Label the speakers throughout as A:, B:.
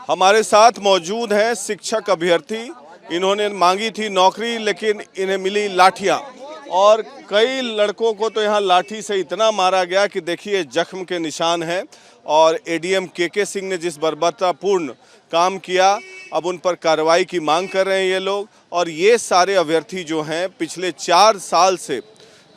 A: हमारे साथ मौजूद हैं शिक्षक अभ्यर्थी। इन्होंने मांगी थी नौकरी लेकिन इन्हें मिली लाठियां और कई लड़कों को तो यहाँ लाठी से इतना मारा गया कि देखिए जख्म के निशान हैं। और एडीएम के सिंह ने जिस बर्बरतापूर्ण काम किया, अब उन पर कार्रवाई की मांग कर रहे हैं ये लोग। और ये सारे अभ्यर्थी जो हैं पिछले 4 साल से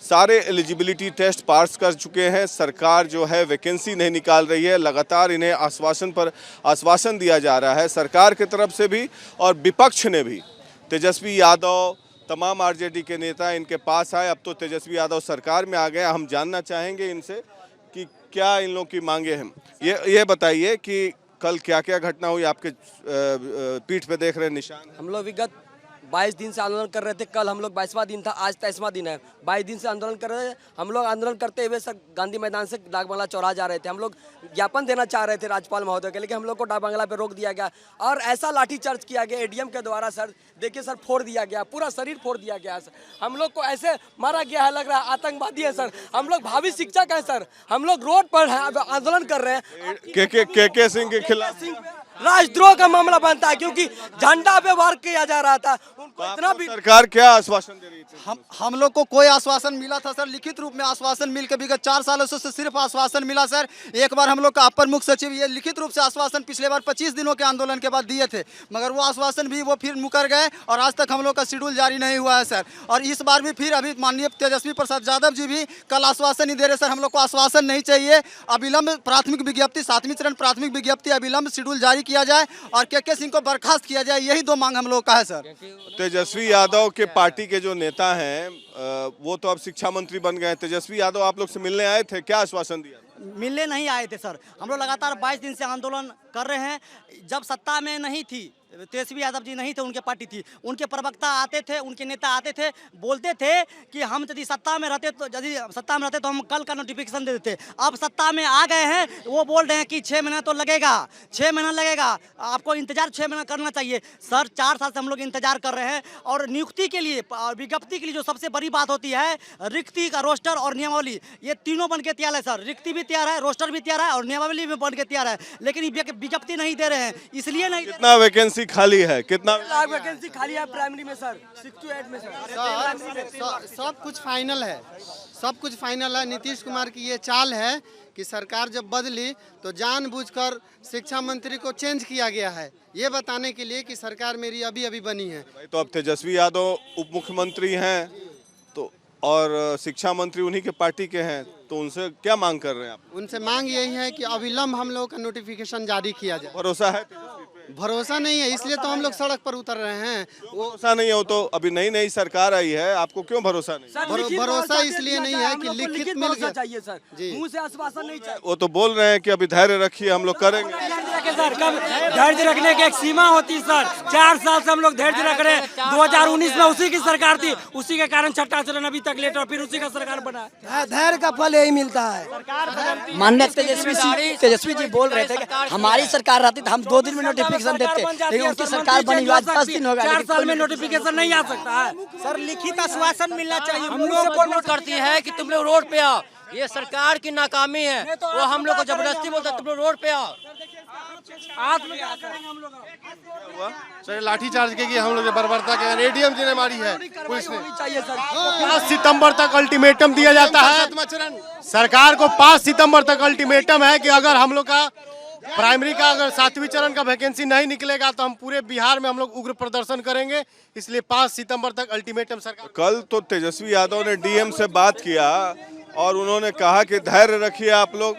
A: सारे एलिजिबिलिटी टेस्ट पास कर चुके हैं। सरकार जो है वैकेंसी नहीं निकाल रही है, लगातार इन्हें आश्वासन पर आश्वासन दिया जा रहा है सरकार की तरफ से भी और विपक्ष ने भी। तेजस्वी यादव, तमाम आरजेडी के नेता इनके पास आए। अब तो तेजस्वी यादव सरकार में आ गए। हम जानना चाहेंगे इनसे कि क्या इन लोगों की मांगे हैं। ये बताइए कि कल क्या क्या घटना हुई, आपके पीठ पे देख रहे हैं निशान।
B: हम लोग विगत 22 दिन से आंदोलन कर रहे थे। कल हम लोग 22वां दिन था, आज 23वां दिन है। 22 दिन से आंदोलन कर रहे थे। हम लोग आंदोलन करते हुए सर गांधी मैदान से डाक बंगला चौराहा जा रहे थे। हम लोग ज्ञापन देना चाह रहे थे राज्यपाल महोदय के, लेकिन हम लोग को डाक बंगला पे रोक दिया गया और ऐसा लाठीचार्ज किया गया एडीएम के द्वारा। सर देखिए सर, फोड़ दिया गया, पूरा शरीर फोड़ दिया गया सर। हम लोग को ऐसे मारा गया है, लग रहा है आतंकवादी है सर। हम लोग भावी शिक्षक हैं सर, हम लोग रोड पर आंदोलन कर रहे हैं।
A: के सिंह के खिलाफ
B: राजद्रोह का मामला बनता है क्योंकि झंडा व्यवहार किया जा रहा था। उनको इतना भी
A: सरकार क्या आश्वासन दे रही थी?
C: हम लोग को कोई आश्वासन मिला था सर, लिखित रूप में आश्वासन मिलकर विगत 4 सालों से सिर्फ आश्वासन मिला सर। एक बार हम लोग का अपर मुख्य सचिव ये लिखित रूप से आश्वासन पिछले बार 25 दिनों के आंदोलन के बाद दिए थे, मगर वो आश्वासन भी वो फिर मुकर गए और आज तक हम लोग का शेड्यूल जारी नहीं हुआ है सर। और इस बार भी फिर अभी माननीय तेजस्वी प्रसाद यादव जी भी कल आश्वासन नहीं दे रहे सर। हम लोग को आश्वासन नहीं चाहिए, अविलंब प्राथमिक विज्ञप्ति 7वीं चरण प्राथमिक विज्ञप्ति अविलंब शेड्यूल जारी किया जाए और के सिंह को बर्खास्त किया जाए। यही 2 मांग हम लोग का है सर।
A: तेजस्वी यादव के पार्टी के जो नेता हैं वो तो अब शिक्षा मंत्री बन गए हैं। तेजस्वी यादव आप लोग से मिलने आए थे, क्या आश्वासन दिया?
D: मिलने नहीं आए थे सर। हम लोग लगातार 22 दिन से आंदोलन कर रहे हैं। जब सत्ता में नहीं थी, तेजस्वी यादव जी नहीं थे, उनके पार्टी थी, उनके प्रवक्ता आते थे, उनके नेता आते थे, बोलते थे कि हम यदि सत्ता में रहते तो हम कल का नोटिफिकेशन दे देते। अब सत्ता में आ गए हैं, वो बोल रहे हैं कि 6 महीना तो लगेगा, 6 महीना लगेगा, आपको इंतजार 6 महीना करना चाहिए। सर 4 साल से हम लोग इंतजार कर रहे हैं और नियुक्ति के लिए, विज्ञप्ति के लिए जो सबसे बड़ी बात होती है रिक्ति का रोस्टर और नियमावली, ये तीनों बन के तैयार है सर। रिक्ति भी तैयार है, रोस्टर भी तैयार है और नियमावली भी बन के तैयार है, लेकिन विज्ञप्ति नहीं दे रहे हैं। इसलिए नहीं।
A: कितना वैकेंसी खाली है? कितना
B: लाख वैकेंसी खाली है प्राइमरी में सर, 6 to 8 में सर।
C: सब कुछ फाइनल है, सब कुछ फाइनल है। नीतीश कुमार की ये चाल है कि सरकार जब बदली तो जानबूझकर शिक्षा मंत्री को चेंज किया गया है, ये बताने के लिए कि सरकार मेरी अभी अभी बनी है।
A: तो अब तेजस्वी यादव उप मुख्यमंत्री हैं तो और शिक्षा मंत्री उन्हीं के पार्टी के हैं, तो उनसे क्या मांग कर रहे हैं आप?
C: उनसे मांग यही है कि अविलंब हम लोगों का नोटिफिकेशन जारी किया जाए।
A: भरोसा है?
C: भरोसा नहीं है, इसलिए तो हम लोग सड़क पर उतर रहे हैं।
A: भरोसा नहीं हो तो अभी नई सरकार आई है, आपको क्यों भरोसा नहीं?
C: भरोसा इसलिए नहीं है कि लिखित मिल गया
B: चाहिए सर, मुंह से आश्वासन नहीं चाहिए।
A: वो तो बोल रहे हैं कि अभी धैर्य रखिए, हम लोग करेंगे।
B: सर कब धैर्य रखने की एक सीमा होती है सर। 4 साल से हम लोग धैर्य रख रहे हैं। 2019 में उसी की सरकार थी, उसी के कारण छठा चरण अभी तक लेट और फिर उसी का सरकार बना।
D: धैर्य का फल यही मिलता है। माननीय तेजस्वी जी बोल रहे थे कि हमारी सरकार रहती तो हम 2 दिन में नोटिफिकेशन देते, लेकिन उनकी सरकार बनी आज 10 दिन हो गए।
B: 4 साल में नोटिफिकेशन नहीं आ सकता है
D: सर, लिखित आश्वासन मिलना चाहिए।
E: हम लोग को नोट करती है कि तुम लोग रोड पे आओ, ये सरकार की नाकामी है। वो हम लोग को जबरदस्ती बोलता तुम लोग रोड पे आओ।
F: सर लाठी चार्ज के हम लोग बर्बरता के एडीएम जी ने मारी है पुलिस ने। 5 सितंबर तक अल्टीमेटम दिया जाता है सरकार को। 5 सितंबर तक अल्टीमेटम है कि अगर हम लोग का प्राइमरी का अगर 7वीं चरण का वैकेंसी नहीं निकलेगा तो हम पूरे बिहार में हम लोग उग्र प्रदर्शन करेंगे। इसलिए 5 सितंबर तक अल्टीमेटम सरकार।
A: कल तो तेजस्वी यादव ने डीएम से बात किया और उन्होंने कहा कि धैर्य रखिए आप लोग।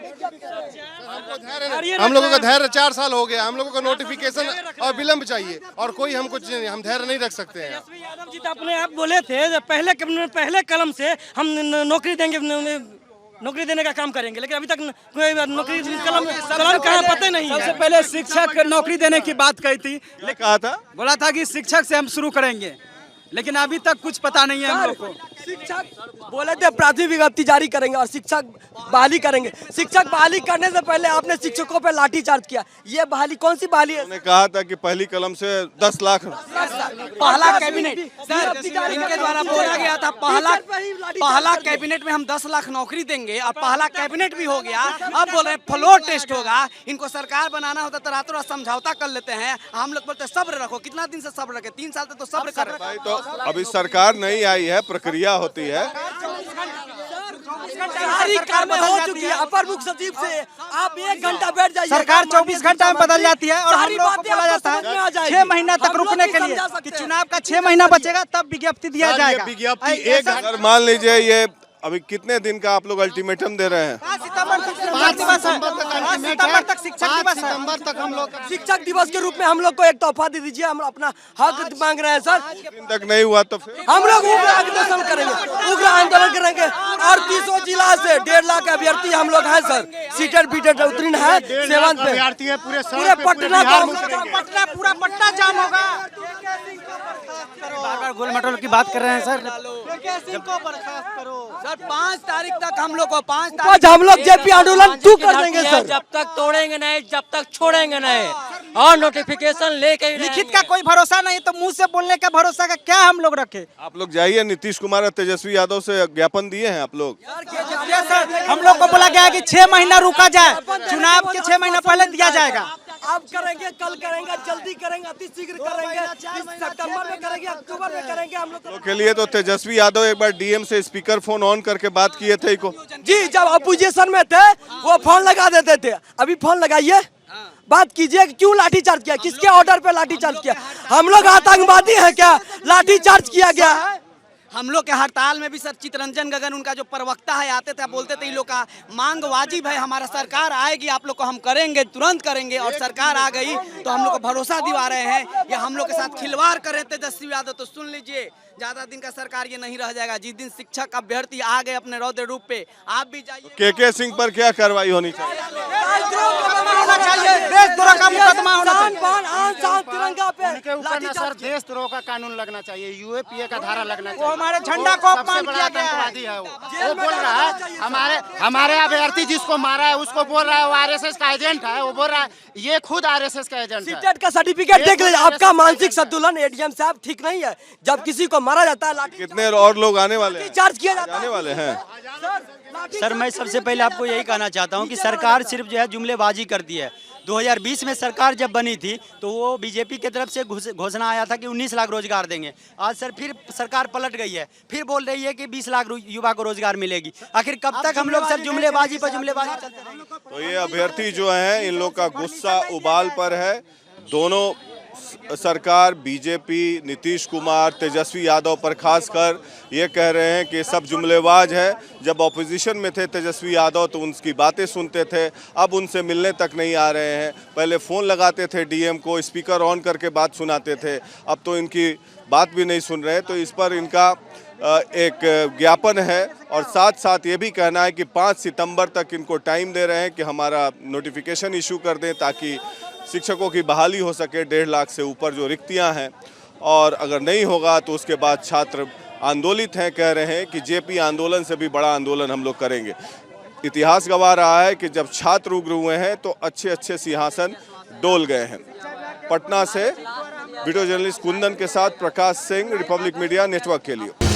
F: हम लोगों का धैर्य 4 साल हो गया, हम लोगों का नोटिफिकेशन और विलंब चाहिए और कोई हम कुछ हम धैर्य नहीं रख सकते हैं।
B: यादव जी तो अपने आप बोले थे पहले कलम से हम नौकरी देंगे, नौकरी देने का काम करेंगे, लेकिन अभी तक कोई नौकरी कलम कहाँ पता नहीं है।
G: सबसे पहले शिक्षक नौकरी देने की बात कही थी,
A: कहा था,
G: बोला था कि शिक्षक से हम शुरू करेंगे, लेकिन अभी तक कुछ पता नहीं है हम लोग को।
B: शिक्षक बोले थे प्राथमिक विज्ञप्ति जारी करेंगे और शिक्षक बहाली करेंगे। शिक्षक बहाली करने से पहले आपने शिक्षकों पे लाठीचार्ज किया। ये बहाली कौन सी बहाली है?
A: उन्होंने कहा था कि पहली कलम से 10 लाख।
G: पहला कैबिनेट सर इनके द्वारा बोला गया था, पहला कैबिनेट में हम 10 लाख नौकरी देंगे और पहला कैबिनेट भी हो गया। अब बोल रहे हैं फ्लोर टेस्ट होगा। इनको सरकार बनाना होता तो रातों रात समझौता कर लेते हैं। हम लोग बोलते सब्र रखो। कितना दिन से सब्र रखे? 3 साल तक तो सब्र कर रहे।
A: तो अभी सरकार नहीं आई है, प्रक्रिया होती है।
B: सारी कार्य हो चुकी है। अपर मुख्य सचिव से आप 1 घंटा बैठ जाइए।
D: सरकार 24 घंटा में बदल जाती है और हम
B: सारी
D: लोग को
B: बातें
D: बोला जाता
B: आपको समझ में आ
D: है
B: जाएगी।
D: 6 महीना तक
B: हम लोग
D: रुकने
B: भी
D: के लिए
B: समझा सकते
D: कि
B: हैं।
D: चुनाव का 6 महीना बचेगा तब विज्ञप्ति दिया जाएगा।
F: विज्ञप्ति एक
A: अगर मान लीजिए ये अभी कितने दिन का आप लोग अल्टीमेटम दे रहे हैं?
D: 5 सितंबर तक
C: 5 सितंबर तक अल्टीमेट है।
D: तक शिक्षक
C: 5
D: दिवस है।
C: सितंबर तक हम लोग
B: शिक्षक दिवस के रूप में हम लोग को एक तोहफा दे दीजिए। हम अपना हक मांग रहे हैं सर।
A: दिन तक नहीं हुआ तो फिर
B: हम लोग उग्र आंदोलन करेंगे, उग्र आंदोलन करेंगे। 38 जिला से 1.5 लाख अभ्यर्थी हम लोग हैं सर। सीटेड बीटेड उत्तीर्ण है 7 पे।
F: अभ्यर्थी है पूरे
B: पूरे पटना
D: पटना पूरा पटना जाम होगा। बार-बार गोल मटोल की बात कर रहे हैं सर।
G: सर 5 तारीख तक हम लोग को 5
B: आज हम लोग जेपी आंदोलन तू कर देंगे सर।
E: जब तक तोड़ेंगे नहीं, जब तक छोड़ेंगे नहीं और नोटिफिकेशन लेके ही
D: लिखित का कोई भरोसा नहीं तो मुंह से बोलने का भरोसा का क्या हम लोग रखे?
A: आप लोग जाइए, नीतीश कुमार और तेजस्वी यादव से ज्ञापन दिए हैं आप लोग?
D: हम लोग को बोला गया है कि 6 महीना रुका जाए, चुनाव के 6 महीना पहले दिया जाएगा।
B: आप करेंगे, कल करेंगे, जल्दी करेंगे, अति शीघ्र करेंगे, सितंबर में करेंगे, अक्टूबर में करेंगे। हम लोग
A: के लिए तो तेजस्वी यादव एक बार डीएम से स्पीकर फोन ऑन करके बात किए थे को।
B: जी, जब अपोजिशन में थे वो फोन लगा देते थे। अभी फोन लगाइए, बात कीजिए क्यों लाठीचार्ज किया, किसके ऑर्डर पे लाठीचार्ज किया? हम लोग आतंकवादी हैं क्या? लाठीचार्ज किया गया है।
G: हम लोग के हड़ताल में भी सर चितरंजन गगन उनका जो प्रवक्ता है आते थे, बोलते थे इन लोग का मांग वाजिब है, हमारा सरकार आएगी, आप लोग को हम करेंगे, तुरंत करेंगे। और सरकार आ गई तो हम लोग को भरोसा दिवा रहे हैं या हम लोग के साथ खिलवाड़ कर रहे थे तेजस्वी यादव। तो सुन लीजिए, ज्यादा दिन का सरकार ये नहीं रह जाएगा। जिस दिन शिक्षक अभ्यर्थी आ गए अपने रौद्र रूप पे, आप भी जाइए।
A: के सिंह पर क्या कार्रवाई होनी चाहिए?
D: देशद्रोह का मुकदमा होना चाहिए।
B: तिरंगा पे
C: उनके ऊपर ना सर देशद्रोह का कानून लगना चाहिए, यूएपीए का धारा लगना चाहिए।
D: वो हमारे झंडा को अपमान
C: सबसे
D: किया
C: बड़ा
D: गया है।
C: आतंकवादी है वो बोल रहा है हमारे अभ्यर्थी जिसको मारा है उसको बोल रहा है वो आरएसएस का एजेंट है। वो बोल रहा है ये खुद आरएसएस का एजेंट है।
B: सीटेट का सर्टिफिकेट देख लीजिए। आपका मानसिक संतुलन एडीएम साहब ठीक नहीं है। जब किसी को मारा जाता है लाठी
A: कितने और लोग आने वाले हैं?
B: चार्ज किया जाता
A: आने
B: है।
A: वाले हैं।
H: सर मैं सबसे पहले आपको यही कहना चाहता हूं कि सरकार सिर्फ जो है जुमलेबाजी करती है। 2020 में सरकार जब बनी थी तो वो बीजेपी की तरफ से घोषणा आया था कि 19 लाख रोजगार देंगे। आज सर फिर सरकार पलट गई है, फिर बोल रही है कि 20 लाख युवा को रोजगार मिलेगी। आखिर कब तक हम लोग सर जुमलेबाजी पर जुमलेबाजी चलते रहेंगे?
A: तो ये अभ्यर्थी जो हैं इन लोग का गुस्सा उबाल पर है। दोनों सरकार, बीजेपी, नीतीश कुमार, तेजस्वी यादव पर खासकर ये कह रहे हैं कि सब जुमलेबाज है। जब ऑपोजिशन में थे तेजस्वी यादव तो उनकी बातें सुनते थे, अब उनसे मिलने तक नहीं आ रहे हैं। पहले फ़ोन लगाते थे डीएम को, स्पीकर ऑन करके बात सुनाते थे, अब तो इनकी बात भी नहीं सुन रहे। तो इस पर इनका एक ज्ञापन है और साथ साथ ये भी कहना है कि 5 सितंबर तक इनको टाइम दे रहे हैं कि हमारा नोटिफिकेशन इशू कर दें ताकि शिक्षकों की बहाली हो सके। 1.5 लाख से ऊपर जो रिक्तियां हैं, और अगर नहीं होगा तो उसके बाद छात्र आंदोलित हैं, कह रहे हैं कि जेपी आंदोलन से भी बड़ा आंदोलन हम लोग करेंगे। इतिहास गवाह रहा है कि जब छात्र उग्र हुए हैं तो अच्छे अच्छे सिंहासन डोल गए हैं। पटना से वीडियो जर्नलिस्ट कुंदन के साथ Prakash Singh, Republic media network के लिए।